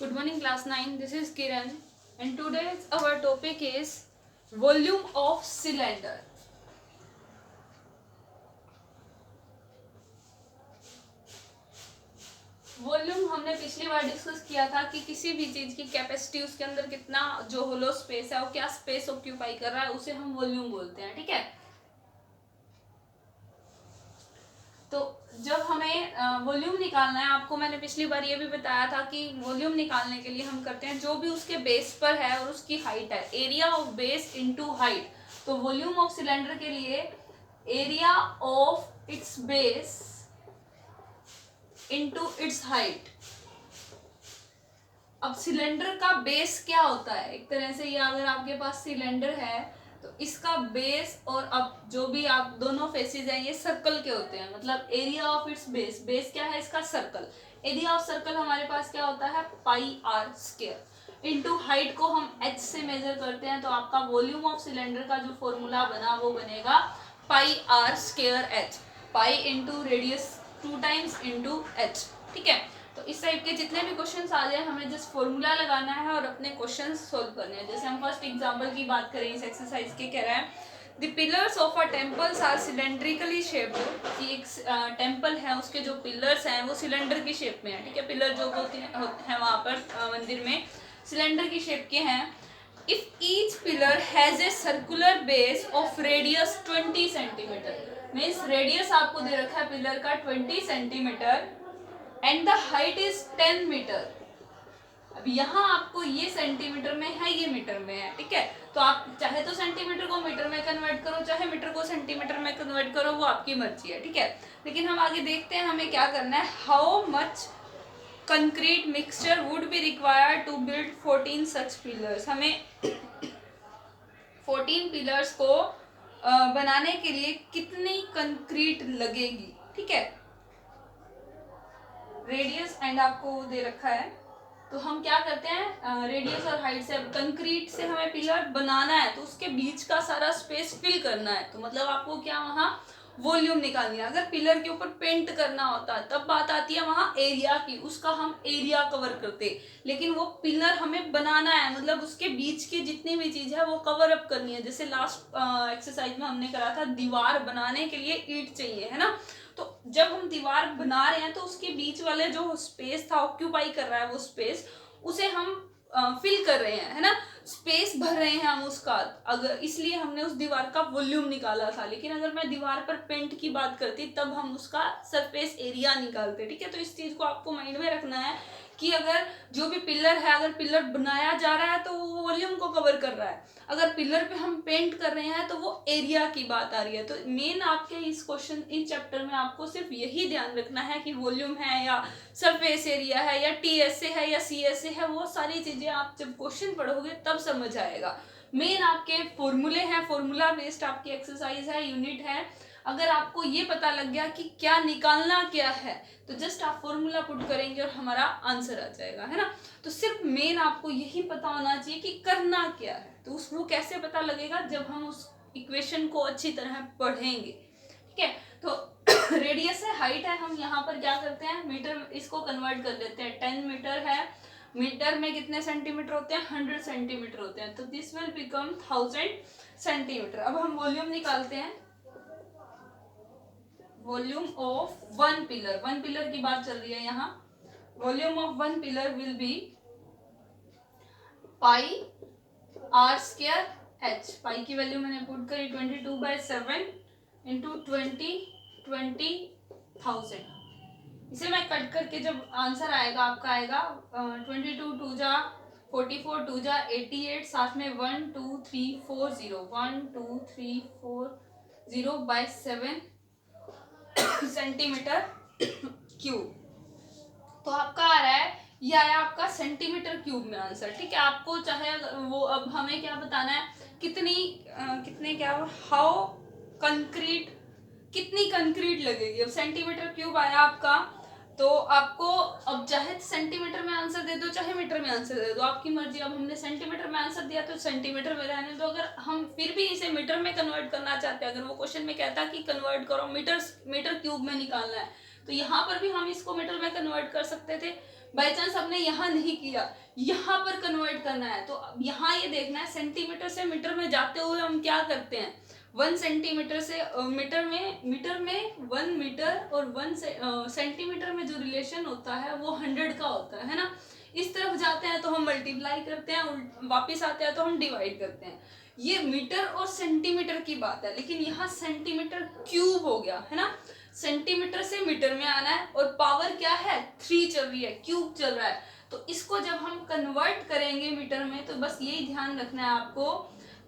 Good morning, class 9. This is Kiran, and today's our topic is volume of cylinder. Volume हमने पिछली बार discuss किया था कि किसी भी चीज की कैपेसिटी, उसके अंदर कितना जो होलो स्पेस है वो क्या स्पेस ऑक्यूपाई कर रहा है, उसे हम वॉल्यूम बोलते हैं। ठीक है, तो जब हमें वॉल्यूम निकालना है, आपको मैंने पिछली बार ये भी बताया था कि वॉल्यूम निकालने के लिए हम करते हैं जो भी उसके बेस पर है और उसकी हाइट है, area of base into height. तो वॉल्यूम ऑफ सिलेंडर के लिए area of its base into its height. अब सिलेंडर का बेस क्या होता है, एक तरह से ये अगर आपके पास सिलेंडर है तो इसका बेस और अब जो भी आप दोनों फेसेस हैं ये सर्कल के होते हैं, मतलब area of its base, base क्या है इसका, सर्कल। एरिया ऑफ सर्कल हमारे पास क्या होता है, पाई आर स्क्वायर इनटू हाइट को हम एच से मेजर करते हैं, तो आपका वॉल्यूम ऑफ सिलेंडर का जो फॉर्मूला बना वो बनेगा pi R square H, pi into radius 2 times into H. ठीक है, तो इस टाइप के जितने भी क्वेश्चंस आ जाए हमें जस्ट फॉर्मूला लगाना है और अपने क्वेश्चंस सोल्व करने हैं। जैसे हम फर्स्ट एग्जांपल की बात करें इस एक्सरसाइज के, कह रहा है the pillars of a temples are cylindrically shaped, कि एक टेम्पल है उसके जो पिलर्स हैं वो सिलेंडर की शेप में है। ठीक है, पिलर जो होते हैं वहां पर मंदिर में सिलेंडर की शेप के हैं। If each pillar has a circular base of radius 20 centimetre, means radius आपको दे रखा है पिलर का 20 centimetre and the height is 10 metre. अब यहाँ आपको ये सेंटीमीटर में है, ये मीटर में है। ठीक है, तो आप चाहे तो सेंटीमीटर को मीटर में कन्वर्ट करो, चाहे मीटर को सेंटीमीटर में कन्वर्ट करो, वो आपकी मर्जी है। ठीक है, लेकिन हम आगे देखते हैं हमें क्या करना है। How much concrete mixture would be required to build 14 such pillars, हमें 14 पिलर्स को बनाने के लिए कितनी कंक्रीट लगेगी। ठीक है, रेडियस एंड आपको दे रखा है, तो हम क्या करते हैं, रेडियस और हाइट से, कंक्रीट से हमें पिलर बनाना है तो उसके बीच का सारा स्पेस फिल करना है, तो मतलब आपको क्या वहां वॉल्यूम निकालनी है। अगर पिलर के ऊपर पेंट करना होता है तब बात आती है वहां एरिया की, उसका हम एरिया कवर करते, लेकिन वो पिलर हमें बनाना है, मतलब उसके बीच की जितनी भी चीज है वो कवर अप करनी है। जैसे लास्ट एक्सरसाइज में हमने करा था, दीवार बनाने के लिए ईंट चाहिए, है ना, तो जब हम दीवार बना रहे हैं तो उसके बीच वाले जो स्पेस था ऑक्यूपाई कर रहा है वो स्पेस, उसे हम फिल कर रहे हैं, है ना, स्पेस भर रहे हैं हम उसका, अगर इसलिए हमने उस दीवार का वॉल्यूम निकाला था। लेकिन अगर मैं दीवार पर पेंट की बात करती तब हम उसका सरफेस एरिया निकालते। ठीक है, तो इस चीज को आपको माइंड में रखना है कि अगर जो भी पिलर है, अगर पिलर बनाया जा रहा है तो वो वॉल्यूम को कवर कर रहा है, अगर पिलर पे हम पेंट कर रहे हैं तो वो एरिया की बात आ रही है। तो मेन आपके इस क्वेश्चन, इस चैप्टर में आपको सिर्फ यही ध्यान रखना है कि वॉल्यूम है या सरफेस एरिया है या टीएसए है या सीएसए है, वो सारी चीजें आप जब क्वेश्चन पढ़ोगे तब समझ आएगा। मेन आपके फॉर्मूले हैं, फॉर्मूला बेस्ड आपकी एक्सरसाइज है, यूनिट है। अगर आपको ये पता लग गया कि क्या निकालना क्या है तो जस्ट आप फॉर्मूला पुट करेंगे और हमारा आंसर आ जाएगा, है ना। तो सिर्फ मेन आपको यही पता होना चाहिए कि करना क्या है, तो वो कैसे पता लगेगा, जब हम उस इक्वेशन को अच्छी तरह पढ़ेंगे। ठीक है, तो रेडियस है, हाइट है, हम यहाँ पर क्या करते हैं, मीटर, इसको कन्वर्ट कर देते हैं। 10 मीटर है, मीटर में कितने सेंटीमीटर होते हैं, 100 सेंटीमीटर होते हैं, तो दिस विल बिकम 1000 सेंटीमीटर। अब हम वॉल्यूम निकालते हैं, volume of one pillar, one pillar की बात चल रही है यहाँ, volume of one pillar will be pi R square H. Pi की वैल्यू मैंने पुट करी 22/7 इंटू 20,000। इसे मैं कट करके जब आंसर आएगा आपका आएगा 22 2 जा 44, 2 जा 88, साथ में 12340 12340/7 सेंटीमीटर क्यूब। तो आपका आ रहा है, ये आया आपका सेंटीमीटर क्यूब में आंसर। ठीक है, आपको चाहे वो, अब हमें क्या बताना है, कितने क्या, हाउ कंक्रीट, कितनी कंक्रीट लगेगी। अब सेंटीमीटर क्यूब आया आपका, तो आपको अब चाहे सेंटीमीटर में आंसर दे दो चाहे मीटर में आंसर दे दो, आपकी मर्जी। अब हमने सेंटीमीटर में आंसर दिया तो सेंटीमीटर में रहने दो। अगर हम फिर भी इसे मीटर में कन्वर्ट करना चाहते हैं, अगर वो क्वेश्चन में कहता है कि कन्वर्ट करो मीटर क्यूब में निकालना है, तो यहाँ पर भी हम इसको मीटर में कन्वर्ट कर सकते थे। बाई चांस हमने यहाँ नहीं किया, यहाँ पर कन्वर्ट करना है, तो अब यहाँ ये देखना है सेंटीमीटर से मीटर में जाते हुए हम क्या करते हैं, 1 सेंटीमीटर से मीटर में 1 मीटर और 1 सेंटीमीटर में जो रिलेशन होता है वो 100 का होता है ना। इस तरफ जाते हैं तो हम मल्टीप्लाई करते हैं, वापस आते हैं तो हम डिवाइड करते हैं। ये मीटर और सेंटीमीटर की बात है, लेकिन यहाँ सेंटीमीटर क्यूब हो गया है ना। सेंटीमीटर से मीटर में आना है और पावर क्या है, 3 चल रही है, क्यूब चल रहा है। तो इसको जब हम कन्वर्ट करेंगे मीटर में, तो बस यही ध्यान रखना है आपको,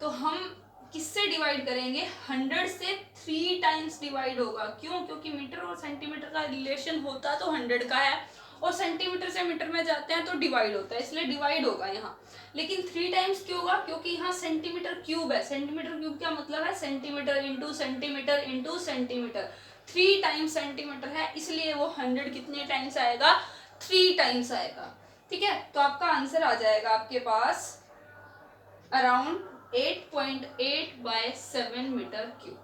तो हम किससे डिवाइड करेंगे, 100 से 3 टाइम्स डिवाइड होगा। क्यों, क्योंकि मीटर और सेंटीमीटर का रिलेशन होता तो 100 का है, और सेंटीमीटर से मीटर में जाते हैं तो डिवाइड होता है, इसलिए डिवाइड होगा यहाँ। लेकिन 3 टाइम्स क्यों होगा, क्योंकि यहाँ सेंटीमीटर क्यूब है। सेंटीमीटर क्यूब क्या मतलब है, centimetre into centimetre into centimetre, 3 times centimetre है, इसलिए वो 100 कितने टाइम्स आएगा, 3 टाइम्स आएगा। ठीक है, तो आपका आंसर आ जाएगा आपके पास अराउंड 8.8/7 मीटर क्यूब।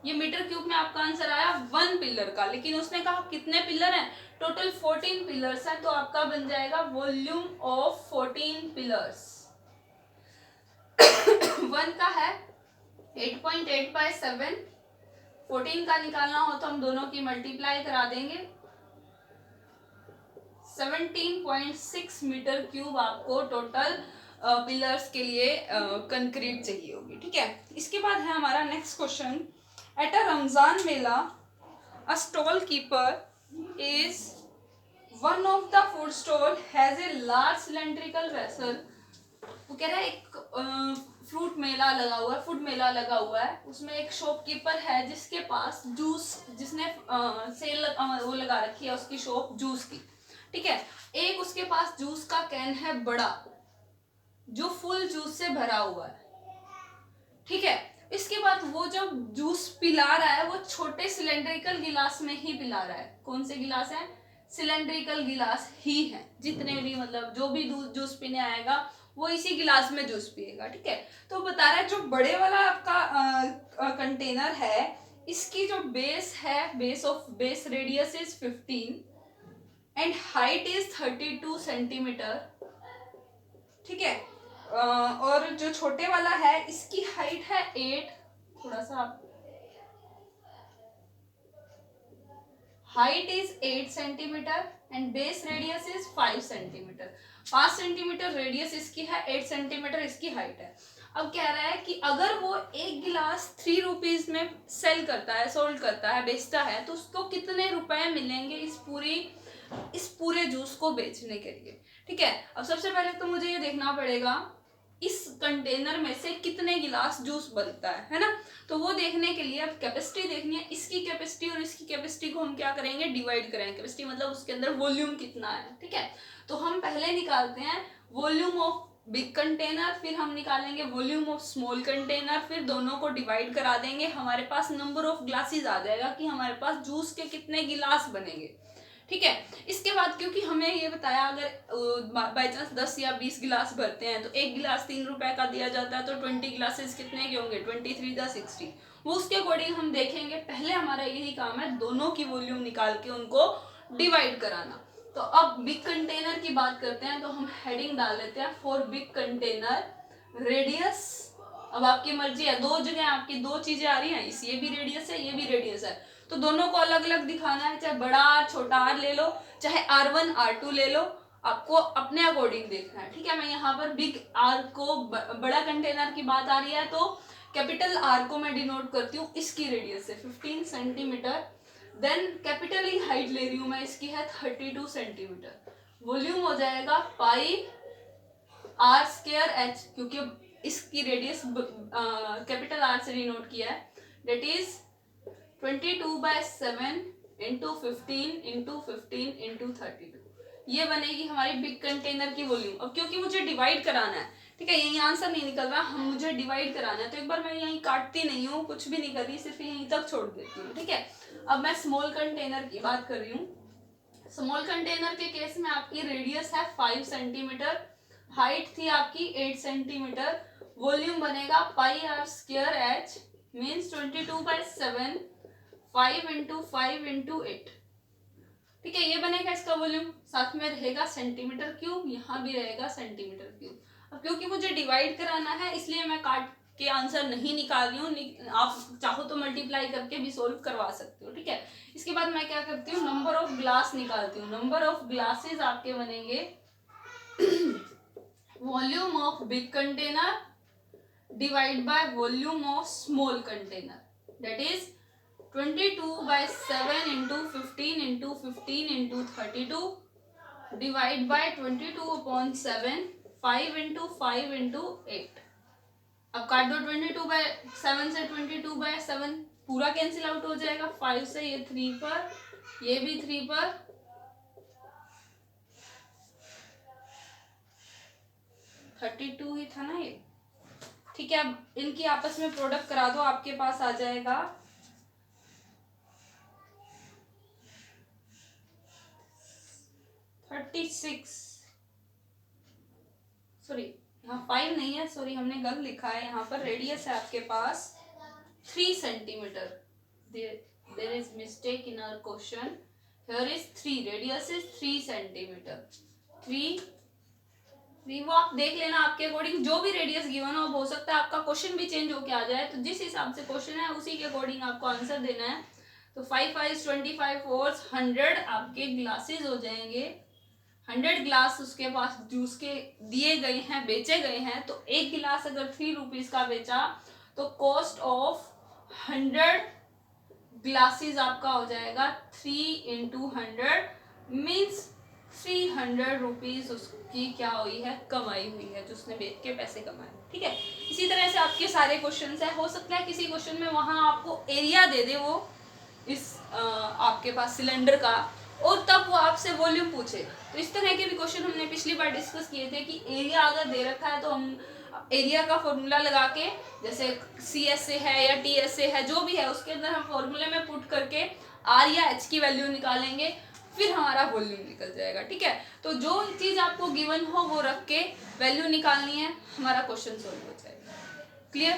ये मीटर क्यूब में आपका आंसर आया 1 पिलर का, लेकिन उसने कहा कितने पिलर हैं, टोटल 14 पिलर्स हैं, तो आपका बन जाएगा वॉल्यूम ऑफ 14 पिलर्स। 1 का है 8.8/7, 14 का निकालना हो तो हम दोनों की मल्टीप्लाई करा देंगे, 17.6 मीटर क्यूब आपको टोटल पिलर्स के लिए कंक्रीट चाहिए होगी। ठीक है, इसके बाद है हमारा next question, at a Ramzan Mela a stall keeper is one of the food stall has a large cylindrical vessel. वो कह रहा है एक फ्रूट मेला लगा हुआ है, फूड मेला लगा हुआ है, उसमें एक शॉपकीपर है जिसके पास जूस, जिसने सेल वो लगा रखी है उसकी शॉप जूस की। ठीक है, एक उसके पास जूस का कैन है बड़ा, जो फुल जूस से भरा हुआ है। ठीक है, इसके बाद वो जो जूस पिला रहा है वो छोटे सिलेंड्रिकल गिलास में ही पिला रहा है। कौन से गिलास है, सिलेंड्रिकल गिलास ही है, जितने भी मतलब जो भी जूस पीने आएगा वो इसी गिलास में जूस पिएगा। ठीक है, तो बता रहा है जो बड़े वाला आपका कंटेनर है, इसकी जो बेस है, base radius is 15 and height is 32 centimetre. ठीक है, और जो छोटे वाला है इसकी हाइट है 8, थोड़ा सा height is 8 centimetre and base radius is 5 centimetre. 5 centimetre radius इसकी है, 8 सेंटीमीटर इसकी हाइट है। अब कह रहा है कि अगर वो एक गिलास 3 रुपीज में सेल करता है, सोल्ड करता है, बेचता है, तो उसको कितने रुपए मिलेंगे इस पूरे जूस को बेचने के लिए। ठीक है, अब सबसे पहले तो मुझे ये देखना पड़ेगा इस कंटेनर में से कितने गिलास जूस बनता है ना। तो वो देखने के लिए अब कैपेसिटी देखनी है, इसकी कैपेसिटी और इसकी कैपेसिटी को हम क्या करेंगे, डिवाइड करेंगे। कैपेसिटी मतलब उसके अंदर वॉल्यूम कितना है। ठीक है, तो हम पहले निकालते हैं वॉल्यूम ऑफ बिग कंटेनर, फिर हम निकालेंगे वॉल्यूम ऑफ स्मॉल कंटेनर, फिर दोनों को डिवाइड करा देंगे, हमारे पास नंबर ऑफ ग्लासेस आ जाएगा कि हमारे पास जूस के कितने गिलास बनेंगे। ठीक है, इसके बाद क्योंकि हमें ये बताया अगर बाई चांस 10 या 20 गिलास भरते हैं तो एक गिलास 3 रुपए का दिया जाता है, तो 20 गिलासेस कितने के होंगे, 23 × 60, वो उसके अकॉर्डिंग हम देखेंगे। पहले हमारा यही काम है दोनों की वॉल्यूम निकाल के उनको डिवाइड कराना। तो अब बिग कंटेनर की बात करते हैं, तो हम हेडिंग डाल लेते हैं फॉर बिग कंटेनर रेडियस। अब आपकी मर्जी है, दो जगह आपकी दो चीजें आ रही हैं, ये भी रेडियस है, ये भी रेडियस है, तो दोनों को अलग अलग दिखाना है, चाहे बड़ा आर छोटा आर ले लो, चाहे R1 R2 ले लो, आपको अपने अकॉर्डिंग देखना है। ठीक है, मैं यहाँ पर बिग आर को बड़ा कंटेनर की बात आ रही है तो कैपिटल आर को मैं डिनोट करती हूँ इसकी रेडियस से 15 centimetre. Then capital E height ले रही हूँ मैं, इसकी है 32 सेंटीमीटर। वॉल्यूम हो जाएगा पाई R² H, क्योंकि इसकी रेडियस कैपिटल आर से डिनोट किया है, that is 22/7 into 15 into 15 into 32। ये बनेगी हमारी बिग कंटेनर की वॉल्यूम। अब क्योंकि मुझे डिवाइड कराना है, ठीक है, यही आंसर नहीं निकल रहा, हम मुझे डिवाइड कराना है, तो एक बार मैं यहीं काटती नहीं हूँ, कुछ भी नहीं कर रही, सिर्फ यहीं तक छोड़ देती हूँ। ठीक है, अब मैं स्मॉल कंटेनर की बात कर रही हूँ। स्मॉल कंटेनर के केस में आपकी रेडियस है 5 सेंटीमीटर, हाइट थी आपकी 8 सेंटीमीटर, वॉल्यूम बनेगा πr² H मीन्स 22/7, 5 × 5 × 8। ठीक है, ये बनेगा इसका वॉल्यूम, साथ में रहेगा सेंटीमीटर क्यूब, यहाँ भी रहेगा सेंटीमीटर क्यूब। अब क्योंकि मुझे डिवाइड कराना है इसलिए मैं काट के आंसर नहीं निकाल रही हूँ, आप चाहो तो मल्टीप्लाई करके भी सोल्व करवा सकते हो। ठीक है, इसके बाद मैं क्या करती हूँ, नंबर ऑफ ग्लास निकालती हूँ। नंबर ऑफ ग्लासेस आपके बनेंगे volume of big container divide by volume of small container, that is 22/7 into 15 into 15 into 32 divide by 22/7, 5 into 5 into 8। अब काट दो 22/7 से 22/7, पूरा कैंसिल आउट हो जाएगा। 5 से ये 3 पर, ये भी 3 पर, 32 ही था ना ये। ठीक है, अब इनकी आपस में प्रोडक्ट करा दो, आपके पास आ जाएगा 36, सॉरी यहाँ 5 नहीं है, सॉरी हमने गलत लिखा है, यहाँ पर रेडियस है आपके पास 3 centimetre. There is mistake in our question, here is 3, radius is 3 centimetre. 3 वो आप देख लेना आपके अकॉर्डिंग, जो भी रेडियस गिवन हो सकता है आपका क्वेश्चन भी चेंज होके आ जाए, तो जिस हिसाब से क्वेश्चन है उसी के अकॉर्डिंग आपको आंसर देना है। तो 5 5 25 4 100 आपके ग्लासेस हो जाएंगे। 100 ग्लास उसके पास जूस के दिए गए हैं, बेचे गए हैं। तो एक गिलास अगर 3 रुपीज का बेचा तो कॉस्ट ऑफ 100 ग्लासेस आपका हो जाएगा 3 into 100 मीन्स 300 रुपीज उसकी क्या हुई है, कमाई हुई है, जो उसने बेच के पैसे कमाए। ठीक है, इसी तरह से आपके सारे क्वेश्चंस है। हो सकता है किसी क्वेश्चन में वहां आपको एरिया दे दे वो इस आपके पास सिलेंडर का, और तब वो आपसे वॉल्यूम पूछे। तो इस तरह के भी क्वेश्चन हमने पिछली बार डिस्कस किए थे कि एरिया अगर दे रखा है तो हम एरिया का फॉर्मूला लगा के, जैसे CSA है या TSA है, जो भी है उसके अंदर हम फॉर्मूले में पुट करके R या H की वैल्यू निकालेंगे, फिर हमारा वॉल्यूम निकल जाएगा। ठीक है, तो जो चीज आपको गिवन हो वो रख के वैल्यू निकालनी है, हमारा क्वेश्चन सॉल्व हो जाएगा। क्लियर?